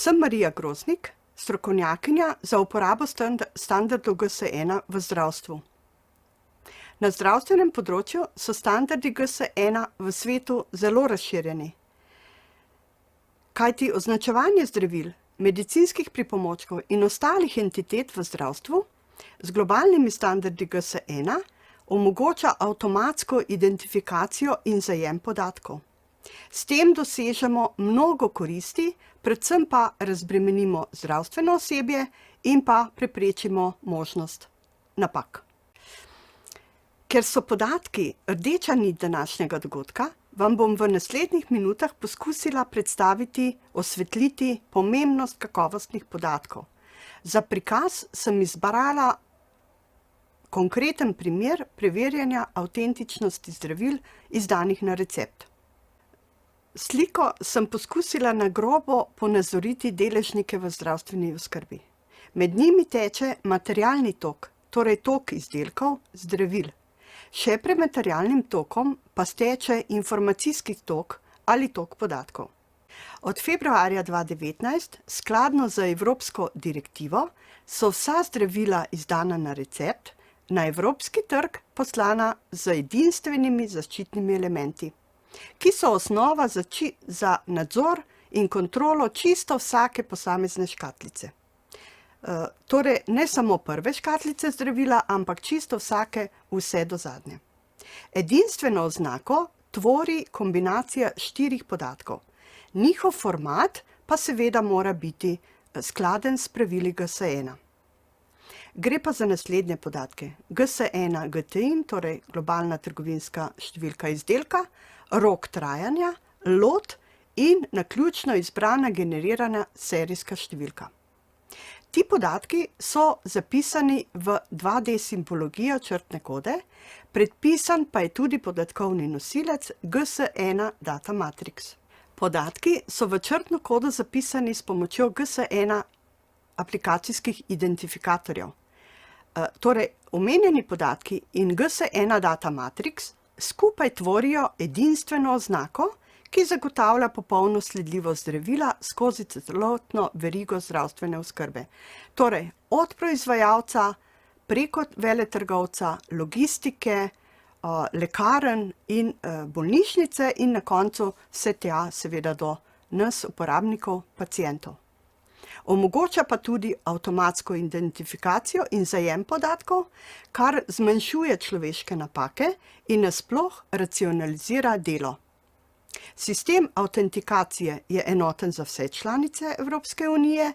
Sem Marija Groznik, strokovnjakinja za uporabo standardov GS1 v zdravstvu. Na zdravstvenem področju so standardi GS1 v svetu zelo razširjeni. Kajti označevanje zdravil, medicinskih pripomočkov in ostalih entitet v zdravstvu z globalnimi standardi GS1 omogoča avtomatsko identifikacijo in zajem podatkov. S tem dosežemo mnogo koristi, predvsem pa razbremenimo zdravstveno osebje in pa preprečimo možnost napak. Ker so podatki rdeča nit današnjega dogodka, vam bom v naslednjih minutah poskusila predstaviti, osvetliti pomembnost kakovostnih podatkov. Za prikaz sem izbrala konkreten primer preverjanja avtentičnosti zdravil, izdanih na recept. Sliko sem poskusila na grobo ponazoriti deležnike v zdravstveni oskrbi. Med njimi teče materialni tok, torej tok izdelkov, zdravil. Še pred materialnim tokom pa steče informacijski tok ali tok podatkov. Od februarja 2019, skladno z evropsko direktivo, so vsa zdravila izdana na recept na evropski trg poslana z edinstvenimi zaščitnimi elementi, ki so osnova za nadzor in kontrolo čisto vsake posamezne škatlice. Torej, ne samo prve škatlice zdravila, ampak čisto vsake vse do zadnje. Edinstveno oznako tvori kombinacija 4 podatkov. Njihov format pa seveda mora biti skladen s pravili GS1. Gre pa za naslednje podatke. GS1 GTIN, torej globalna trgovinska številka izdelka, rok trajanja, lot in naključno izbrana generirana serijska številka. Ti podatki so zapisani v 2D simbologijo črtne kode, predpisan pa je tudi podatkovni nosilec GS1 Data Matrix. Podatki so v črtno kodo zapisani s pomočjo GS1 aplikacijskih identifikatorjev. Torej, omenjeni podatki in GS1 Data Matrix skupaj tvorijo edinstveno oznako, ki zagotavlja popolno sledljivost zdravila skozi celotno verigo zdravstvene oskrbe. Torej, od proizvajalca preko veletrgovca, logistike, lekarn in bolnišnice in na koncu vse tja seveda do nas, uporabnikov, pacientov. Omogoča pa tudi avtomatsko identifikacijo in zajem podatkov, kar zmanjšuje človeške napake in nasploh racionalizira delo. Sistem avtentikacije je enoten za vse članice Evropske unije,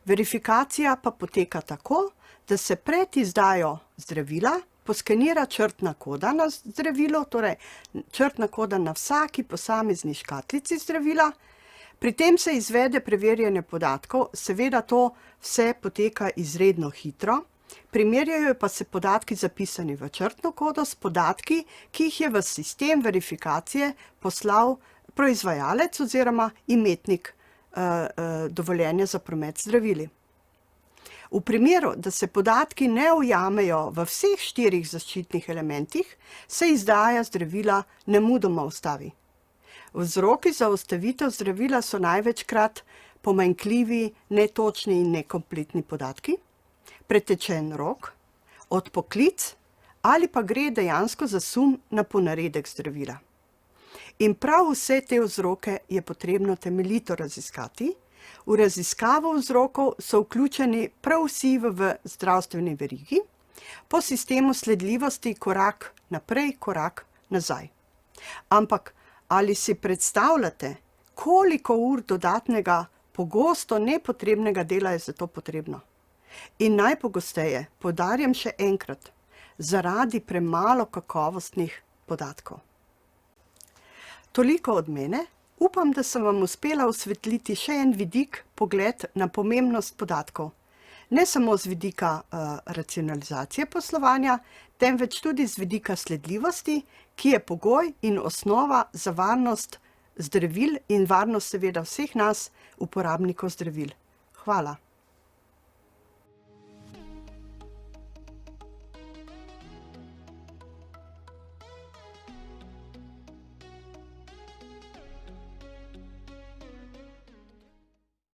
verifikacija pa poteka tako, da se pred izdajo zdravila poskenira črtna koda na zdravilo, torej črtna koda na vsaki posamezni škatlici zdravila. Pri tem se izvede preverjanje podatkov, seveda to vse poteka izredno hitro, primerjajo pa se podatki zapisani v črtno kodo s podatki, ki jih je v sistem verifikacije poslal proizvajalec oziroma imetnik dovoljenja za promet zdravili. V primeru, da se podatki ne ujamejo v vseh 4 zaščitnih elementih, se izdaja zdravila nemudoma ustavi. Vzroki za ustavitev zdravila so največkrat pomanjkljivi, netočni in nekompletni podatki, pretečen rok, odpoklic ali pa gre dejansko za sum na ponaredek zdravila. In prav vse te vzroke je potrebno temeljito raziskati. V raziskavo vzrokov so vključeni prav vsi v zdravstveni verigi, po sistemu sledljivosti korak naprej, korak nazaj. Ampak ali si predstavljate, koliko ur dodatnega, pogosto nepotrebnega dela je za to potrebno? In najpogosteje, poudarjam še enkrat, zaradi premalo kakovostnih podatkov. Toliko od mene. Upam, da sem vam uspela osvetliti še en vidik, pogled na pomembnost podatkov. Ne samo z vidika racionalizacije poslovanja, temveč tudi z vidika sledljivosti, ki je pogoj in osnova za varnost zdravil in varnost seveda vseh nas, uporabnikov zdravil. Hvala.